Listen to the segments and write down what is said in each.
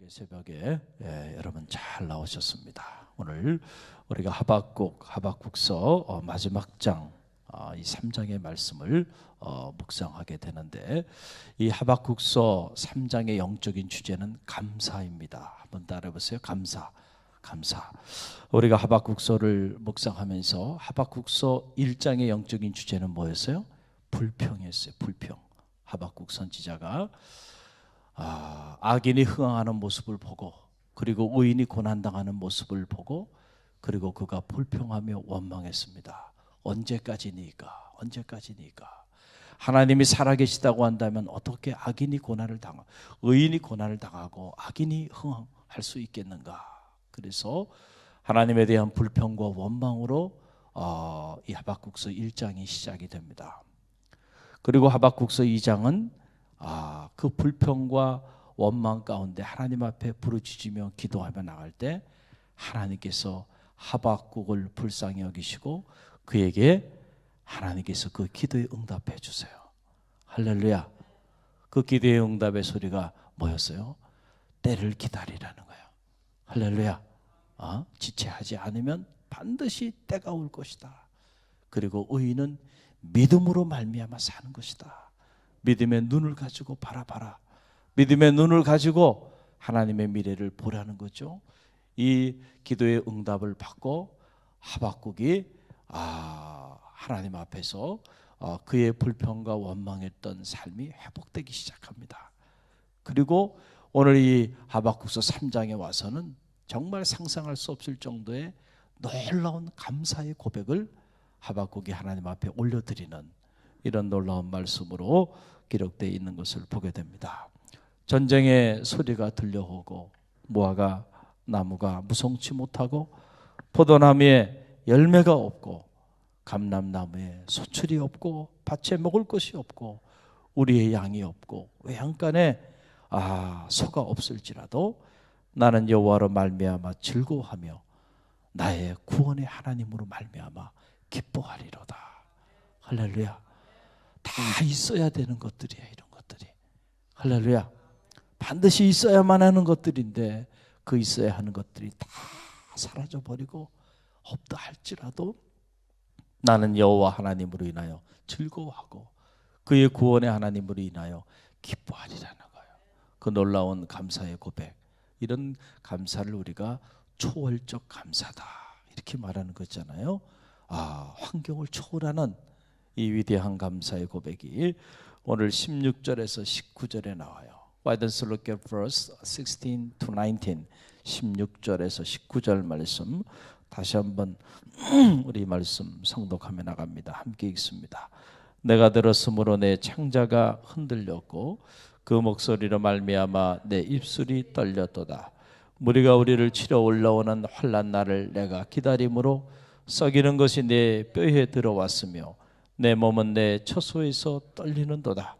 새벽에 여러분 잘 나오셨습니다. 오늘 우리가 하박국서 마지막 장 이 3장의 말씀을 묵상하게 되는데, 이 하박국서 3장의 영적인 주제는 감사입니다. 한번 따라해보세요. 감사. 우리가 하박국서를 묵상하면서 하박국서 1장의 영적인 주제는 뭐였어요? 불평이었어요. 불평. 하박국 선지자가 악인이 흥황하는 모습을 보고, 그리고 의인이 고난당하는 모습을 보고, 그리고 그가 불평하며 원망했습니다. 언제까지니까? 하나님이 살아계시다고 한다면 어떻게 악인이 고난을 당하고 의인이 고난을 당하고 악인이 흥황할 수 있겠는가? 그래서 하나님에 대한 불평과 원망으로 이 하박국서 1장이 시작이 됩니다. 그리고 하박국서 2장은 그 불평과 원망 가운데 하나님 앞에 부르짖으며 기도하며 나갈 때 하나님께서 하박국을 불쌍히 여기시고 그에게 하나님께서 그 기도에 응답해 주세요. 할렐루야. 그 기도의 응답의 소리가 뭐였어요? 때를 기다리라는 거예요. 할렐루야. 지체하지 않으면 반드시 때가 올 것이다. 그리고 의인은 믿음으로 말미암아 사는 것이다. 믿음의 눈을 가지고 바라봐라. 믿음의 눈을 가지고 하나님의 미래를 보라는 거죠. 이 기도의 응답을 받고 하박국이 하나님 앞에서 그의 불평과 원망했던 삶이 회복되기 시작합니다. 그리고 오늘 이 하박국서 3장에 와서는 정말 상상할 수 없을 정도의 놀라운 감사의 고백을 하박국이 하나님 앞에 올려드리는 이런 놀라운 말씀으로 기록되어 있는 것을 보게 됩니다. 전쟁의 소리가 들려오고 무화과 나무가 무성치 못하고 포도나무에 열매가 없고 감람나무에 소출이 없고 밭에 먹을 것이 없고 우리의 양이 없고 외양간에 소가 없을지라도 나는 여호와로 말미암아 즐거워하며 나의 구원의 하나님으로 말미암아 기뻐하리로다. 할렐루야. 다 있어야 되는 것들이야, 이런 것들이. 할렐루야. 반드시 있어야만 하는 것들인데 그 있어야 하는 것들이 다 사라져버리고 없다 할지라도 나는 여호와 하나님으로 인하여 즐거워하고 그의 구원의 하나님으로 인하여 기뻐하리라는 거예요. 그 놀라운 감사의 고백, 이런 감사를 우리가 초월적 감사다 이렇게 말하는 거잖아요. 환경을 초월하는 이 위대한 감사의 고백이 오늘 16절에서 19절에 나와요. Why don't you look at verse 16 to 19, 16절에서 19절 말씀 다시 한번 우리 말씀 성독하며 나갑니다. 함께 읽습니다. 내가 들었으므로 내 창자가 흔들렸고 그 목소리로 말미암아 내 입술이 떨렸도다. 무리가 우리를 치러 올라오는 환난 날을 내가 기다림으로 썩이는 것이 내 뼈에 들어왔으며 내 몸은 내 처소에서 떨리는도다.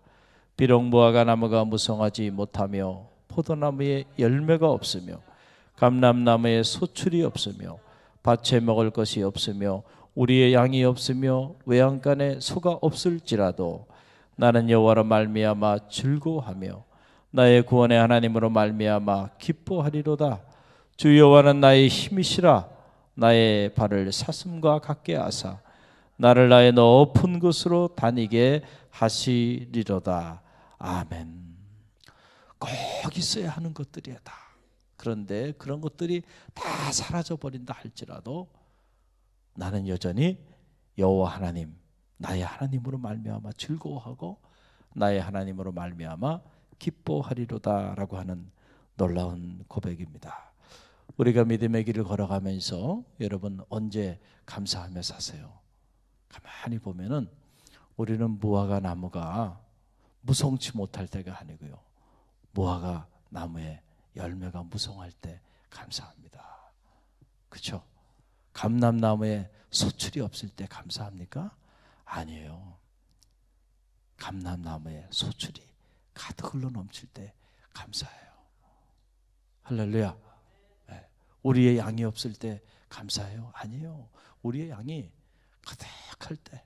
비록 무화과 나무가 무성하지 못하며 포도나무에 열매가 없으며 감람나무에 소출이 없으며 밭에 먹을 것이 없으며 우리의 양이 없으며 외양간에 소가 없을지라도 나는 여호와로 말미암아 즐거워하며 나의 구원의 하나님으로 말미암아 기뻐하리로다. 주 여호와는 나의 힘이시라. 나의 발을 사슴과 같게 하사 나를 나의 높은 곳으로 다니게 하시리로다. 아멘. 꼭 있어야 하는 것들이야 다. 그런데 그런 것들이 다 사라져 버린다 할지라도 나는 여전히 여호와 하나님, 나의 하나님으로 말미암아 즐거워하고 나의 하나님으로 말미암아 기뻐하리로다라고 하는 놀라운 고백입니다. 우리가 믿음의 길을 걸어가면서 여러분 언제 감사하며 사세요? 가만히 보면은 우리는 무화과 나무가 무성치 못할 때가 아니고요, 무화과 나무에 열매가 무성할 때 감사합니다. 그렇죠? 감람나무에 소출이 없을 때 감사합니까? 아니에요. 감람나무에 소출이 가득 흘러 넘칠 때 감사해요. 할렐루야. 우리의 양이 없을 때 감사해요? 아니에요. 우리의 양이 가득할 때,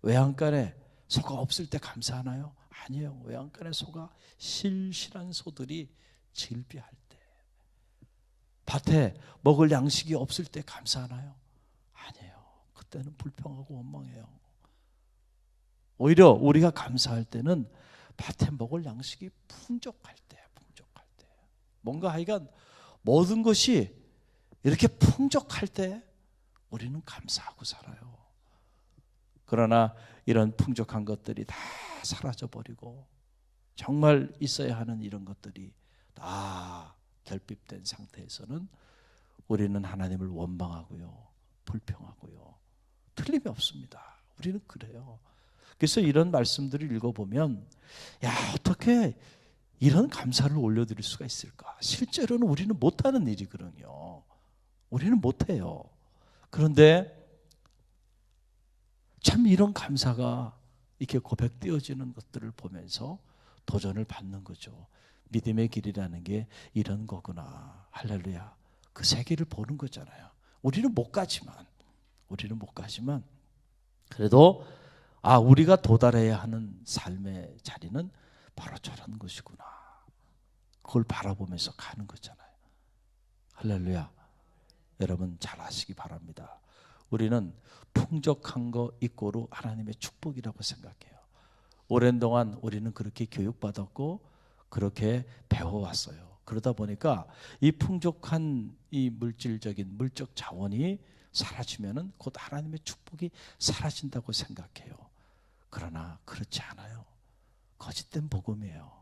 외양간에 소가 없을 때 감사하나요? 아니에요. 외양간에 소가 실실한 소들이 질비할 때, 밭에 먹을 양식이 없을 때 감사하나요? 아니에요. 그때는 불평하고 원망해요. 오히려 우리가 감사할 때는 밭에 먹을 양식이 풍족할 때. 뭔가 하여간 모든 것이 이렇게 풍족할 때 우리는 감사하고 살아요. 그러나 이런 풍족한 것들이 다 사라져버리고 정말 있어야 하는 이런 것들이 다 결핍된 상태에서는 우리는 하나님을 원망하고요, 불평하고요. 틀림이 없습니다. 우리는 그래요. 그래서 이런 말씀들을 읽어보면 야, 어떻게 이런 감사를 올려드릴 수가 있을까? 실제로는 우리는 못하는 일이거든요. 우리는 못해요. 그런데 참 이런 감사가 이렇게 고백되어지는 것들을 보면서 도전을 받는 거죠. 믿음의 길이라는 게 이런 거구나. 할렐루야. 그 세계를 보는 거잖아요. 우리는 못 가지만 그래도 우리가 도달해야 하는 삶의 자리는 바로 저런 것이구나. 그걸 바라보면서 가는 거잖아요. 할렐루야. 여러분 잘 아시기 바랍니다. 우리는 풍족한 거 이꼬로 하나님의 축복이라고 생각해요. 오랜 동안 우리는 그렇게 교육받았고 그렇게 배워왔어요. 그러다 보니까 이 풍족한 이 물질적인 물적 자원이 사라지면은 곧 하나님의 축복이 사라진다고 생각해요. 그러나 그렇지 않아요. 거짓된 복음이에요.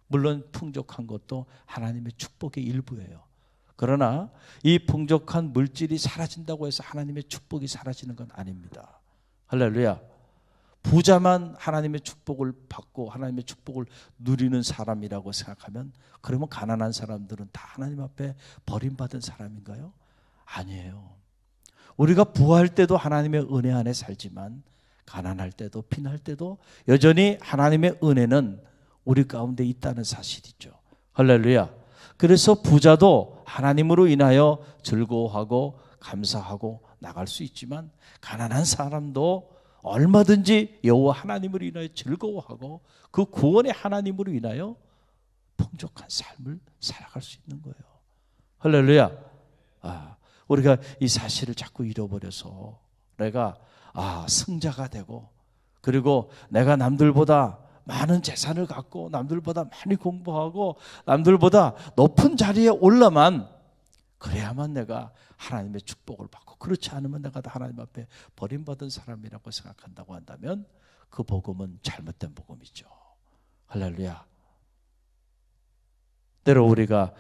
물론 풍족한 것도 하나님의 축복의 일부예요. 그러나 이 풍족한 물질이 사라진다고 해서 하나님의 축복이 사라지는 건 아닙니다. 할렐루야. 부자만 하나님의 축복을 받고 하나님의 축복을 누리는 사람이라고 생각하면 그러면 가난한 사람들은 다 하나님 앞에 버림받은 사람인가요? 아니에요. 우리가 부할 때도 하나님의 은혜 안에 살지만 가난할 때도 빈할 때도 여전히 하나님의 은혜는 우리 가운데 있다는 사실이죠. 할렐루야. 그래서 부자도 하나님으로 인하여 즐거워하고 감사하고 나갈 수 있지만 가난한 사람도 얼마든지 여호와 하나님으로 인하여 즐거워하고 그 구원의 하나님으로 인하여 풍족한 삶을 살아갈 수 있는 거예요. 할렐루야. 우리가 이 사실을 자꾸 잃어버려서 내가 승자가 되고 그리고 내가 남들보다 많은 재산을 갖고 남들보다 많이 공부하고 남들보다 높은 자리에 올라만 그래야만 내가 하나님의 축복을 받고 그렇지 않으면 내가 다 하나님 앞에 버림받은 사람이라고 생각한다고 한다면 그 복음은 잘못된 복음이죠. 할렐루야. 때로 우리가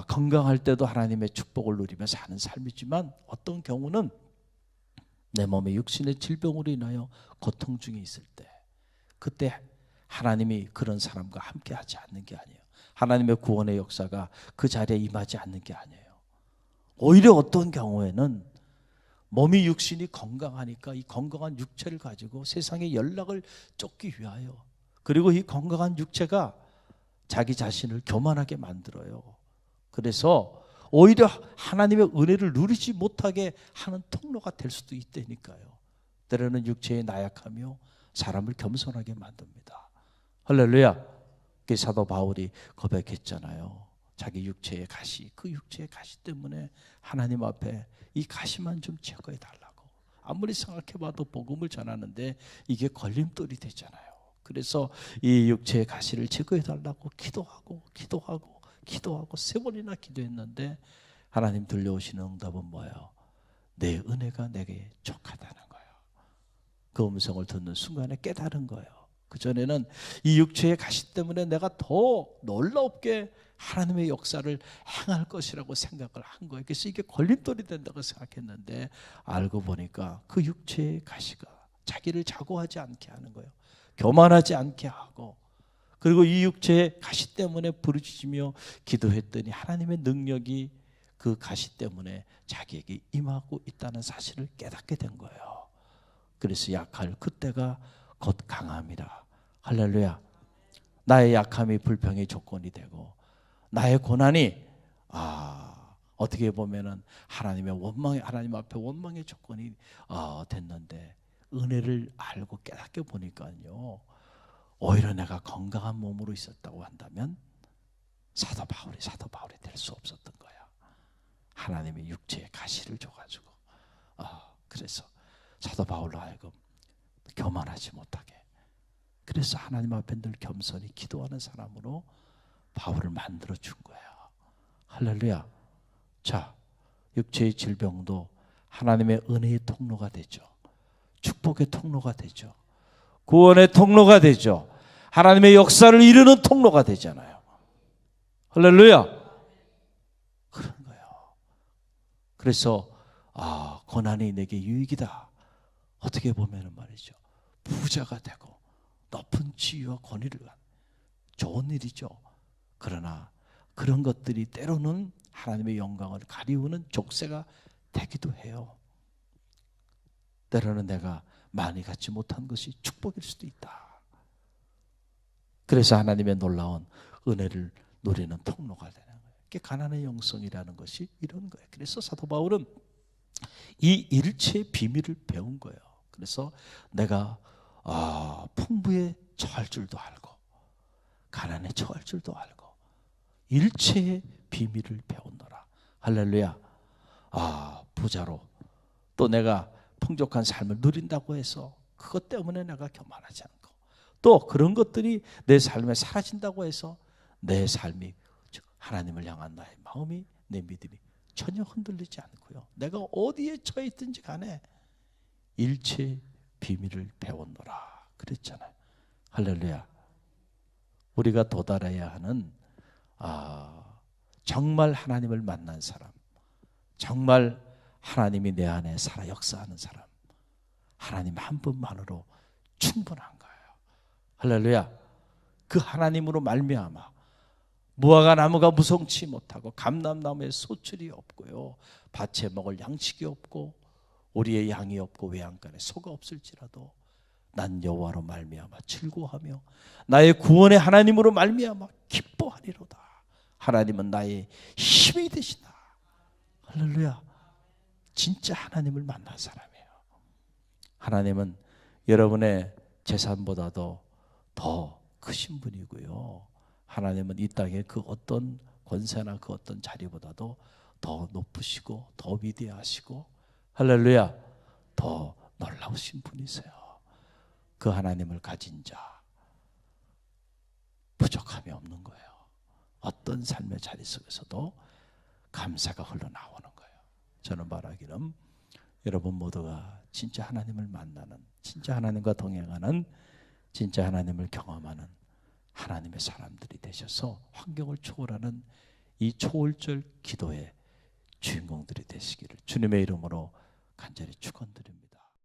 건강할 때도 하나님의 축복을 누리며 사는 삶이지만 어떤 경우는 내 몸에 육신의 질병으로 인하여 고통 중에 있을 때 그때 하나님이 그런 사람과 함께 하지 않는 게 아니에요. 하나님의 구원의 역사가 그 자리에 임하지 않는 게 아니에요. 오히려 어떤 경우에는 몸이 육신이 건강하니까 이 건강한 육체를 가지고 세상의 연락을 쫓기 위하여 그리고 이 건강한 육체가 자기 자신을 교만하게 만들어요. 그래서 오히려 하나님의 은혜를 누리지 못하게 하는 통로가 될 수도 있다니까요. 때로는 육체의 나약함이요 사람을 겸손하게 만듭니다. 할렐루야. 사도 바울이 고백했잖아요. 자기 육체의 가시, 그 육체의 가시 때문에 하나님 앞에 이 가시만 좀 제거해 달라고. 아무리 생각해봐도 복음을 전하는데 이게 걸림돌이 되잖아요. 그래서 이 육체의 가시를 제거해 달라고 기도하고 3번이나 기도했는데 하나님 들려오시는 응답은 뭐예요? 내 은혜가 내게 족하다는 거예요. 그 음성을 듣는 순간에 깨달은 거예요. 그전에는 이 육체의 가시 때문에 내가 더 놀랍게 하나님의 역사를 행할 것이라고 생각을 한 거예요. 그래서 이게 걸림돌이 된다고 생각했는데 알고 보니까 그 육체의 가시가 자기를 자고하지 않게 하는 거예요. 교만하지 않게 하고 그리고 이 육체의 가시 때문에 부르짖으며 기도했더니 하나님의 능력이 그 가시 때문에 자기에게 임하고 있다는 사실을 깨닫게 된 거예요. 그래서 약할 그때가 곧 강함이라. 할렐루야. 나의 약함이 불평의 조건이 되고 나의 고난이 어떻게 보면은 하나님 앞에 원망의 조건이 됐는데 은혜를 알고 깨닫게 보니까요. 오히려 내가 건강한 몸으로 있었다고 한다면 사도 바울이 될 수 없었던 거야. 하나님의 육체의 가시를 줘가지고 그래서 사도 바울로 하여금 교만하지 못하게, 그래서 하나님 앞에 늘 겸손히 기도하는 사람으로 바울을 만들어 준 거예요. 할렐루야. 자, 육체의 질병도 하나님의 은혜의 통로가 되죠. 축복의 통로가 되죠. 구원의 통로가 되죠. 하나님의 역사를 이루는 통로가 되잖아요. 할렐루야. 그런 거예요. 그래서 고난이 내게 유익이다. 어떻게 보면 말이죠, 부자가 되고 높은 지위와 권위를 갖는 좋은 일이죠. 그러나 그런 것들이 때로는 하나님의 영광을 가리우는 족쇄가 되기도 해요. 때로는 내가 많이 갖지 못한 것이 축복일 수도 있다. 그래서 하나님의 놀라운 은혜를 누리는 통로가 되는 거예요. 이게 가난의 영성이라는 것이 이런 거예요. 그래서 사도 바울은 이 일체의 비밀을 배운 거예요. 그래서 내가 풍부에 처할 줄도 알고 가난에 처할 줄도 알고 일체의 비밀을 배웠노라. 할렐루야. 부자로 또 내가 풍족한 삶을 누린다고 해서 그것 때문에 내가 교만하지 않고, 또 그런 것들이 내 삶에 사라진다고 해서 내 삶이, 하나님을 향한 나의 마음이, 내 믿음이 전혀 흔들리지 않고요, 내가 어디에 처해 있든지 간에 일체의 비밀을 배웠노라 그랬잖아요. 할렐루야. 우리가 도달해야 하는 정말 하나님을 만난 사람, 정말 하나님이 내 안에 살아 역사하는 사람, 하나님 한 분만으로 충분한 거예요. 할렐루야. 그 하나님으로 말미암아 무화과 나무가 무성치 못하고 감람나무에 소출이 없고요, 밭에 먹을 양식이 없고 우리의 양이 없고 외양간에 소가 없을지라도 난 여호와로 말미암아 즐거워하며 나의 구원의 하나님으로 말미암아 기뻐하리로다. 하나님은 나의 힘이 되시다. 할렐루야. 진짜 하나님을 만난 사람이에요. 하나님은 여러분의 재산보다도 더 크신 분이고요, 하나님은 이 땅의 그 어떤 권세나 그 어떤 자리보다도 더 높으시고 더 위대하시고, 할렐루야, 더 놀라우신 분이세요. 그 하나님을 가진 자 부족함이 없는 거예요. 어떤 삶의 자리 속에서도 감사가 흘러나오는 거예요. 저는 말하기는 여러분 모두가 진짜 하나님을 만나는, 진짜 하나님과 동행하는, 진짜 하나님을 경험하는 하나님의 사람들이 되셔서 환경을 초월하는 이 초월절 기도의 주인공들이 되시기를 주님의 이름으로 간절히 축원드립니다.